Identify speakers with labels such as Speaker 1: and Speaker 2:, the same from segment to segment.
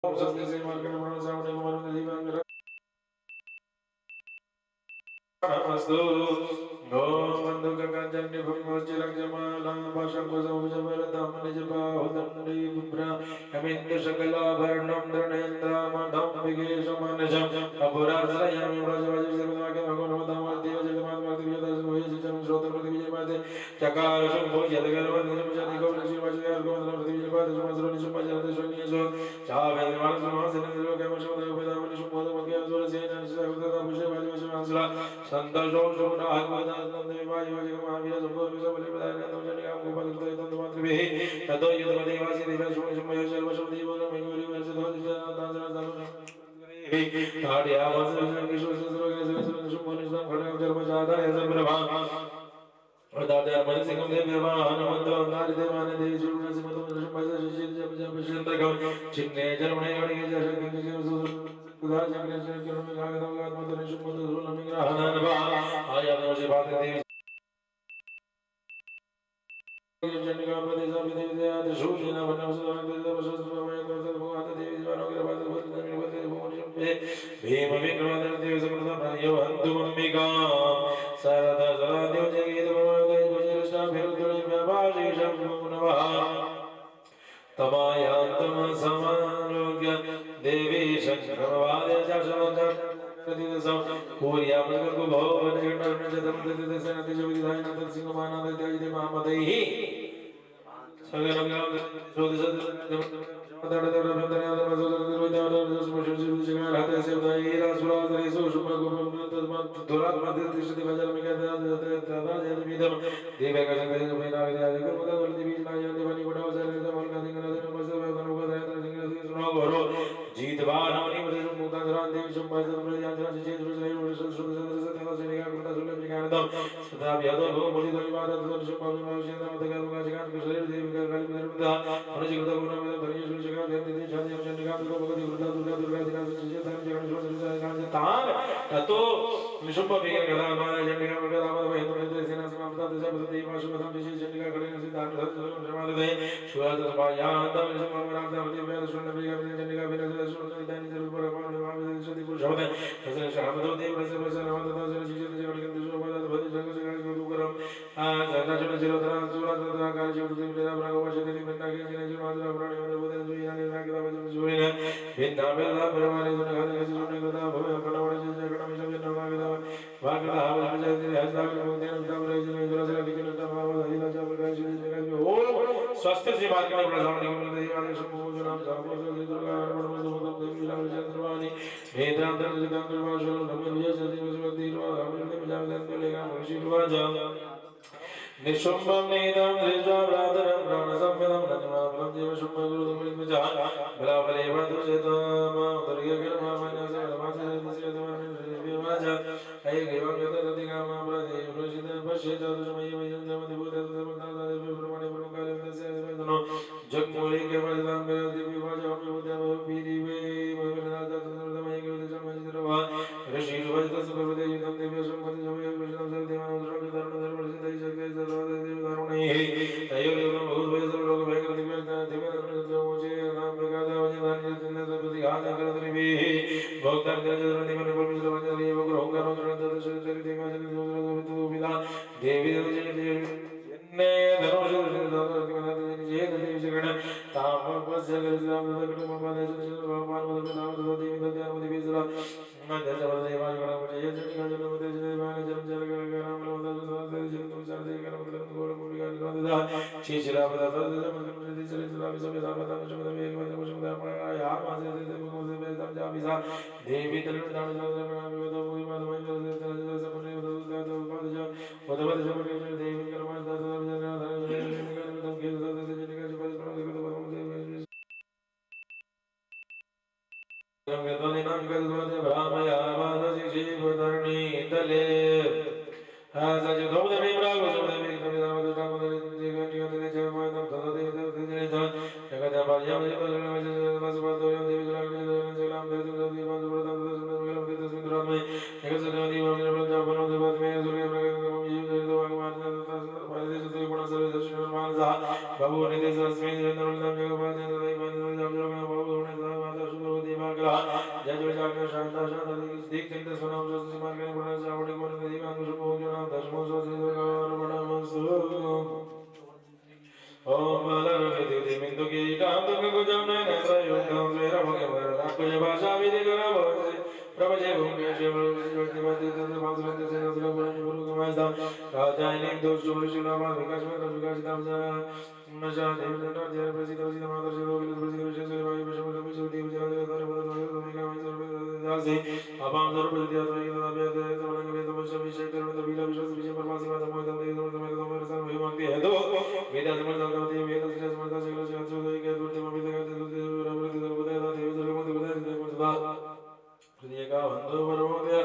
Speaker 1: सत्य से मार्गण मरण सावने को मरण दीवांग नमस्तु ओम बंधु गंजन्य भंगोचिरक जमाला भाषंको समुजवर दामने जपा उदंडी विप्रा अमिंद शकलाभरणं धरणेन्द्र मधम विगेश मनजम अपुराश्रयामि ब्रजवाजी सर्वदाके भगवान दामर्देव जगन्नाथ विजय सोये सिचम श्रोत्र प्रति विजय पाते चकार शंभो यदगर्व निजम जनि गौर शिवाजगार गोविंद प्रति विजय पाते सुमसरो निशुम जरते शून्य सो चावेल मानस महासन निरोग कमशोदय वेदावनि शुभोद मग्य सुर सेन सगुदा विजय वाजी वशम अंसुरा संतोषो शुभना आगमनंद विवाह योजक महावीर संभव विश्व बलि प्रदान नवजन काम गोपाल कृत तंत्र मात्र भी ततो युद्ध देवासी देव शुभ शुभ यश सर्व शुभ देव मंगोरी वर्ष दो दासरा दासरा ताड़िया वस विश्व ससुर के ससुर शुभ निष्ठा खड़े धर्म जाता है सब प्रभा और दादा मन से कम देव वाहन मंत्र नारी देवाने देवी शुभ से मत मंत्र शुभ से शिष्य जब जब शिष्य तक चिन्ने जन्मने गणित जैसे दिन के ससुर उदार जगने से कर्म में भाग दो आत्मा तो शुभ मत धुल हमें ग्रहण नवा आया तो से बात देवी जनिका प्रदेश विदेव दे आदि शून्य बन सुधार दे दे बस में तो से भगवान देवी जीवनों के बाद बहुत दिन में बोलते भगवान पे भीम विक्रम देव समर्थ प्रायो हंतु अंबिका सरदा सदा देव जगीत भगवान भजन सा फिर तुले व्यापारी शंभु नवा तमायांतम समारोग्य देवी शंकरवाद्य जशवंत प्रतिदसम पूर्या प्रगल्भ भवन जगन्नाथ जगन्नाथ प्रतिदसन अतिजो विधाय नाथ सिंह मानव देवी महामदहि सगरंगा सोदस दड़ दड़ बंदने आदर मसोदर निर्विदार सुमशु जगन्नाथ हाथे से उदाई रासुरा दरेसो शुभ गोपम तस्मात् दुरात मध्य तिष्ठति भजन में कहते दादा जन विदम देवे का संग में नाग दे आगे मुदा वल्दी बीज ना जाने वाली बड़ा अवसर है मल का सिंह नदन मसल में धनु का दया सिंह सुनो घरो जीतवान होनी मुझे मुदा धरान देवी सुमय सम यात्रा से सुर से सुर सुर से तेरा से निगाह करता सुले विज्ञानदम सदा व्यादो भो मुझे तो इबादत सुर शुभ भाव से मत का मुका जगत के शरीर देवी का काली निर्मदा अनुज गुदा गुना में धरिय सुर जगत देवी देवी शादी हम निगाह को भगवती दुर्गा दुर्गा दुर्गा दिना से धर्म जगत सुर से कान तान ततो निशुभ विज्ञान कला हमारा जनिका में राम में हिंदू सेना समाप्त दशा पति माशु प्रथम विशेष जनिका खड़े से दान धर्म समाद दे शुद्ध सभाया अंतम निशुभ राम दाम देव वेद सुन विज्ञान जनिका विना सुन दानी जरूर पर अपन नाम सदी पुरुष होते हैं शब्दों देव रस रस नाम तथा जन शिष्य जगत के दुष्ट बात भज संग से गाड़ी को करम जगत जन जिरोधरा सुरा तथा कार्य जो देव तेरा भगवान शक्ति बिना के जिने जो मात्र प्राणी में बोले सुई आने ना के बाबा जोड़े ने बिना बेला परमाने सुन खाने के सुनने को दा भवे कड़वड़े से जगत में सब जन मांगे दा भागला हावल में जाते हस्ता के मुंह देन उठा रहे जिने जोरा से किचन उठा मारो हरि राजा प्रकाश जी जगत में ओम स्वास्थ्य से बात करने बड़ा सामने को देवी वाले सब जो नाम सर्व से दुर्गा हनुमान सुमत देवी लाल चंद्रवाणी वेदांत जगत वासुल नमः विजय सदी वसुमती रो हमें में जान दे लेगा मनुष्य रुआ जा निशुंभम नेदम दृष्टा व्रातरम प्राण संवेदम नजमाम देव शुंभ गुरु दुमित में जा बला बले वधु चेतम दुर्गे कर्मा मन से नमासे दिसे तमन विवाजा अय गेवं यत नदी काम प्रदेव प्रसिद्ध पश्य चतुर्मय वयं जमति भूत समता देव प्रमाणे प्रमुखाले दसे वेदनो जगमूले के वरदान में दिव्य वाजा हम देव पीरी वे भवनाथ तत्तमय के जन्म चित्रवा ऋषि वजत सुभदेव युतम देव संपति समय विष्णु सब देवान धर्म धर्म प्रसिद्ध शक्ति सर्वदेव धर्मणे तयो देव बहुत वजत लोक भयंकर दिव्य दिव्य धर्म मुझे नाम प्रकाश वजन धान्य जिन्ना सब दिहान कर त्रिवी भक्तर जन देव परमेश्वर वजन देव गुरु होंगर होंगर दर्शन चरित देव जन दूसरा तो विधान देवी देव ने धनुष दाता के मदद से ये देवी जगण ताम बस जगत राम दगड़ मपा दे भगवान मदद नाम तो देवी दया देवी सरा मध्य सब देवा गण मुझे ये जन जन मदद देवान जन जन कर राम मदद दे जन तुम सर दे कर मदद गोर को बिगाड़ दे दा छी छिरा बता दे मदद दे चले चला सब सब बता मुझे मदद एक मदद मुझे मदद पड़ा यार मासे दे मुझे से बेसम जा बिसा देवी तल नाम नाम नाम तो कोई मत मैं दे सब ने मदद दे बाद जा मदद सब ने देवी कर्मा बाबू ने मंगला जय जय जागरण शांता शांता दीक चिंता सुनाम जोशी मार्ग में पढ़ने चावड़ी को देवान शुभ हो जो नाम दशमो जोशी दुर्गा मणमस्तु ओम बलर विद्युति मिंदु की टाम दुख गुजम ने नेत्र युद्धम मेरा भगे वरदा कुछ भाषा विधि करा भजे प्रभजे भूमि शिव ज्योति बति तंत्र भासवंत से नजर बरनि गुरु कमायदा राजायनी दोष जोर शिलामा विकास में विकास धाम जा नशा देवता जय प्रसिद्ध प्रसिद्ध माता शिव विल प्रसिद्ध विशेष वायु विषम कवि जो देव जय जय धर्म धर्म भूमिका वै सर्व दासी अपाम सर्व प्रसिद्ध आत्मा की दाव्य है समन के वेद वश विषय करण तबीला विश्वास विषय परमात्मा का मोह देव देव समय तो मेरे साथ भगवान है तो वेद समझ जाते वेद से समझ सकल से अच्छो दई के दूरते में विद करते दूरते रबर देव बता देव सर्व मत बता देव सदा दुनिया का बंधु परमोदय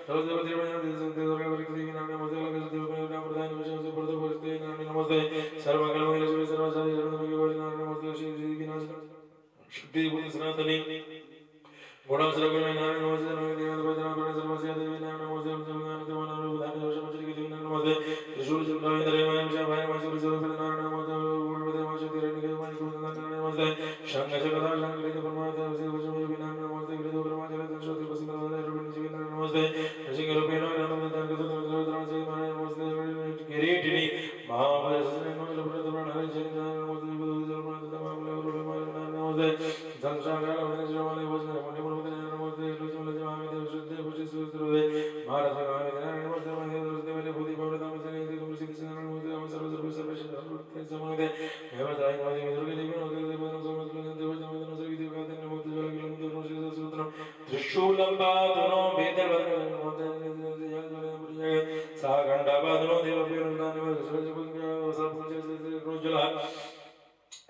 Speaker 1: सर्वदेव देव देव संते दुर्गा परिक देवी नाम नमस्ते लगे देव में नाम प्रदान विषय से प्रदो करते नाम नमस्ते सर्व मंगल मंगल शिव सर्व साधु शरण में गोविंद नाम नमस्ते श्री श्री विनाश शक्ति बुद्ध सनातनी गुण सर्व में नाम नमस्ते नमः देव भद्रा गुण सर्व से देवी नाम नमस्ते हम सब नाम देव नाम रूप धारण वर्ष मचरी के देवी नाम नमस्ते त्रिशूल चंद्र इंद्र में जय भाई मासूर सर्व नाम नमस्ते गुण बदे माशे तेरे निके मन को नाम नमस्ते शंख चक्रधार शंख के परमात्मा से वर्ष में नाम नमस्ते गुरु ब्रह्मा जय तंत्र प्रसिद्ध नाम रूप जीव नाम नमस्ते ऋषि रूपे नाम नमस्ते तंत्र तंत्र से नमस्ते किरीटिनी महाबल सने नमस्ते प्रभु हरि जय नाम नमस्ते बुद्ध जय तमाम लोग रूप नाम नमस्ते संसार वदन श्रवण वचन मुनि मुनि नमस्ते लुचम लुचम आमि देव शुद्ध पुष्टि सुरुवे महाराज आमि देव नमस्ते महे दुर्दे वले बुद्धि पवड़ नाम से निधि तुम सिद्ध से नमस्ते हम सर्व सर्व सर्व सर्व समते मेवा जाय मोदि दुर्गे देवी नमस्ते देव नमस्ते देव नमस्ते विधि का नमस्ते जल के नमस्ते नमस्ते सूत्र त्रिशूलम बाधनो वेदल नमस्ते सागंडा बाधनो देव प्रियनंदन सर्व सब रोजला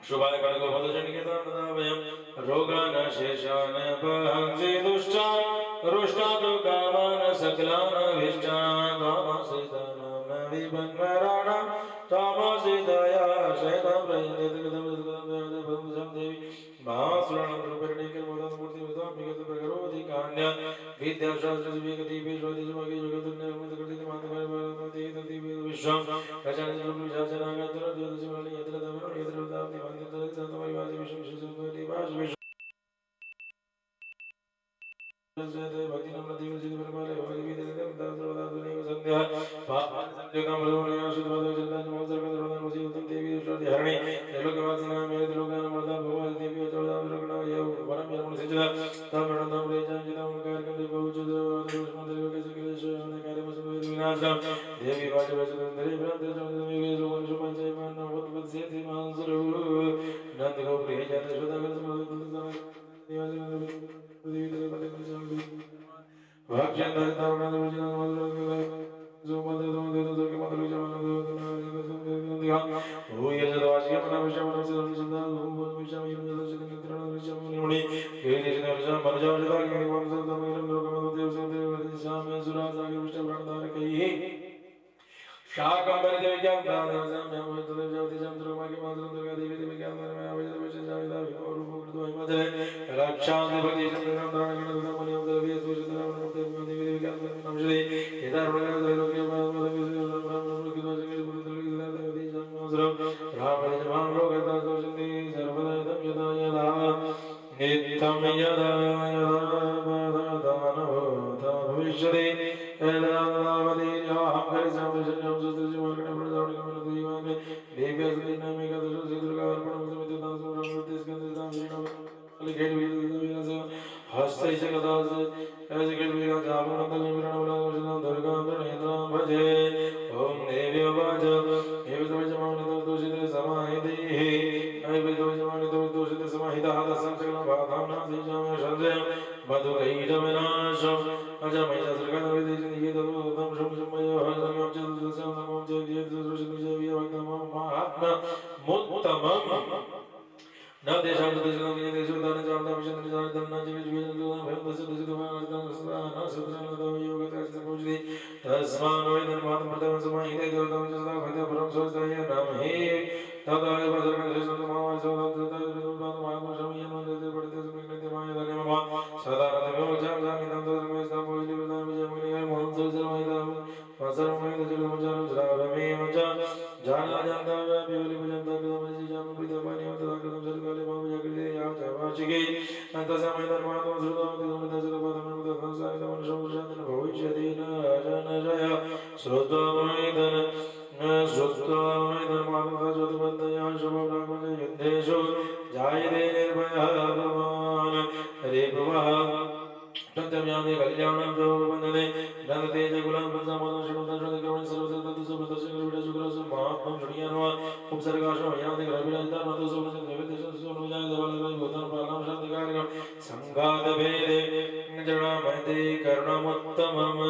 Speaker 1: शुभाय कणको पदजनिकेतान दावयं रोगान शेषान पहंसि दुष्टान रुष्टान कामान सकलान विष्टान तामसिदानाम विबन्मराणां तामसिदया शैतां प्रयन्तेतगतं देवी महासुराणां रूपरणिके मोदन मूर्ति विद्वामिकत प्रकरोति कान्य विद्याशास्त्र विवेकति विश्वति जमगे जगतन्य मुदकृति मानकर भारती तति विश्वं रचना रूप विशाचनागतर द्योदशमणि यत्र तमन यत्र दाति वंदित संतमयवासी विश्व विश्वसंपति वास विश्व जयते भक्ति नम्र देव सिद्ध परमाले भगवती विद्याते दासवदा दुनिया संध्या पापन संजोगम ब्रह्मण्य शुद्धवद चंदन मोसर का प्रधान मुझे उत्तम देवी ईश्वर हरणी लोकवासी नाम मेरे लोकान मर्दा भगवान देवी चौदा लोकना ये वरम यमन सिजदा तम रणदम रेजन जितम कार्यक्रम देव बहुचुद दोषम देव के सकल शरण कार्य में सब विनाशम देवी वाच वचनंदरी ब्रह्म चंद्र में लोकन शुभन जय मान भगवत से थी मानसरु नंद को प्रिय जाते सदागत समस्त देवी देव बले भक्षण धरतावना देवजना मधुर जो मधुर जो के मधुर जमान ओ ये जदवासी अपना विषय मन से संदा भूम विषय में जल से नित्रण विषय में मुनि ये जन विषय मन जाव जदा के निवम से तम लोक में देव से देव दिशा में सुरा सागर विष्णु प्राणदार कही शाकंबर देव ज्ञान दान देव में हम तो देव ज्योति चंद्र मा के मात्र दुर्गा देवी देव ज्ञान में आवे विषय जाविदा और रूप कृतो हिमाचल रक्षा देवती चंद्र नाम दान गण दुर्गा मनि हम देवी सूर्य नाम देव देवी देव ज्ञान में नम श्री केदार प्रकार लोक के राम जमान लोक का सोचते सर्वदा तम यदा यदा नित्यम यदा यदा दानो ता भविष्यति यदा नामदि हम करे सामने संयम सुस्त्र जीवन के प्रजावण के मन दीवान में देव्य सदी नाम का दशो से दुर्गा अर्पण समिति दान सुरम देश के दान विष्णु लिखे विनाश हस्ते से कदास ऐसे के विना जावन नंद विरण वला वर्षना दुर्गा नेत्र भजे ओम देवी वाच एव समजमानि दोषित समाहिते ऐ विदोषमानि दोषित समाहिता दसं सकलं बाधां नासि जाम संजय मधुकैर विनाश अजमय सरगण विदेशि ये तम शम शमय हरसंगम चतुर्दशं नमो जय जय दुर्षित जय वीर भक्तम महात्मा मुत्तमम न देशां देशं के देशो दान जामदा विषय जान दन्ना जीव जीव भयं दस दस दुमान न सत्रन दव योग तस पूजि तस्मान् वेदन मात प्रथम समाहिते देवतम सदा भक्त परम सोस्तय नमः तदा वज्रन श्रेष्ठ महावास सदा तदा विद्वान महात्मा शमय मंदिर पढ़ते सुमित माय धन्य मम सदा रतमेव जाम जामि तम धर्मे सा पूजि विदाम जमनि मोहन सर्वैदा वसरमय जगम जरम श्रावमेव च जाना जानता व्यापी बलि भजन तक नमः जाम प्रीत पानी तदा कदम सरकाले माम जगदे या जवा नचिके तस्मै धर्मात्मा श्रुतमति तस्मै भविष्यति न जनजय श्रुतमैदन श्रुतमैदर्मात्मा ज्योतिबन्धया शुभब्रह्मणे युद्धेषु जायते निर्भयः भवान् हरे भवः तत्त्वज्ञाने कल्याणं च वन्दने नन्दते च कुलं पंचामतं षडुदशकर्मणि सर्वसत्तु सुभद्रशङ्करविडा शुक्रस्य महात्मं शृणुयान्वा उपसर्गाश्रम यान्ति ग्रहविडाजिता नतो सुभद्रशं देवदेशं सुनुजाय देवालय भूतान पालनं शान्तिकारकं संघातभेदे जडामैत्री करुणमुत्तमम्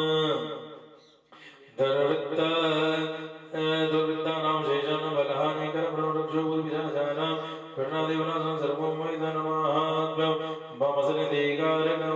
Speaker 1: दुर्वृत्तानां शेषान् बलहानिकरमणोरक्षो गुरुविशाचानां कर्णादेवनाथं सर्वं मैदानमाहात्म्यं मम सन्निधिकारकं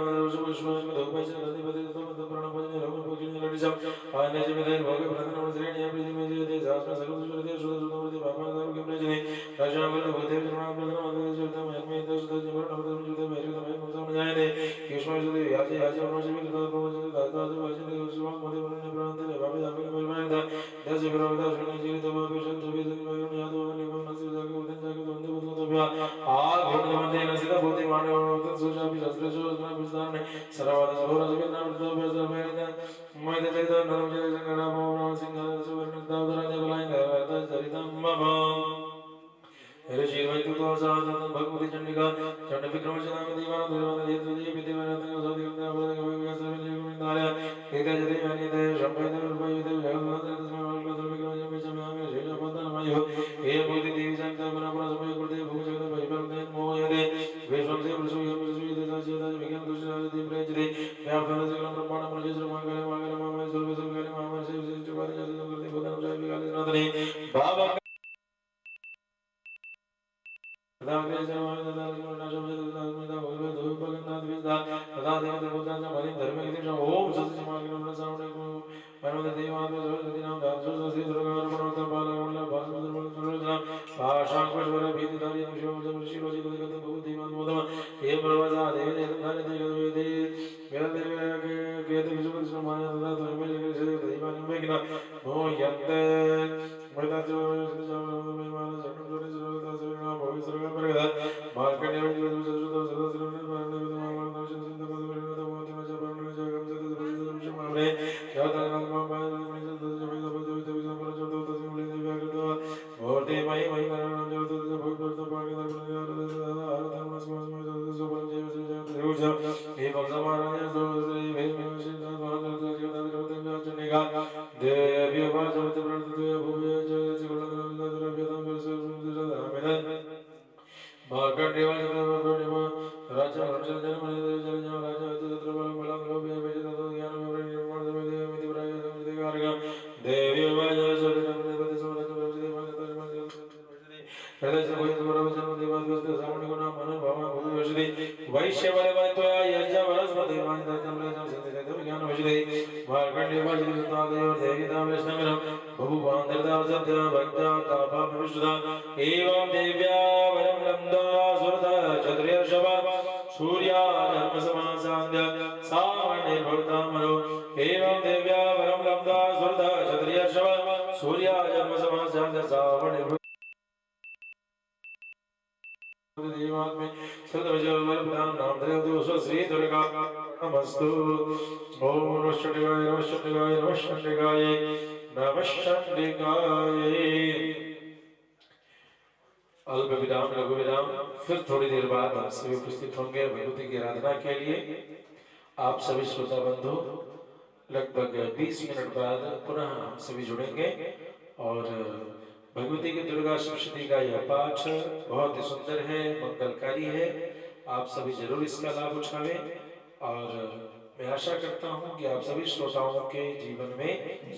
Speaker 1: भगवती चंडिका चंड विक्रम दीवाना दुर्वाना देवदेव विदेवना सौदिकंदा भगवती सविनारायण केते जति मानिते संपैते रूपयुते जगन्नाथ तस्मै भगवती विक्रम जमेशम्यामि शेषपदनमयो हे भूति देवी संता पुनः समय कृते भूजगत परिपरते मोहयते विश्वं से प्रसूयं प्रसूयते साचेता विज्ञान दुष्टादि प्रयजते व्यापन सकलं ब्रह्मांड प्रजेश्वर मंगल मंगल मामय सर्व सर्वकार्य मामय से विशिष्ट कार्य जगत करते भूतान जय विकाले सनातने बाबा अल्प विराम लघु विराम। फिर थोड़ी देर बाद हम सभी उपस्थित होंगे भगवती की आराधना के लिए। आप सभी श्रोता बंधु लगभग 20 मिनट बाद पुनः हम सभी जुड़ेंगे और भगवती की दुर्गा सप्तशती का यह पाठ बहुत ही सुंदर है, मंगलकारी है। आप सभी जरूर इसका लाभ उठावें और मैं आशा करता हूं कि आप सभी श्रोताओं के जीवन में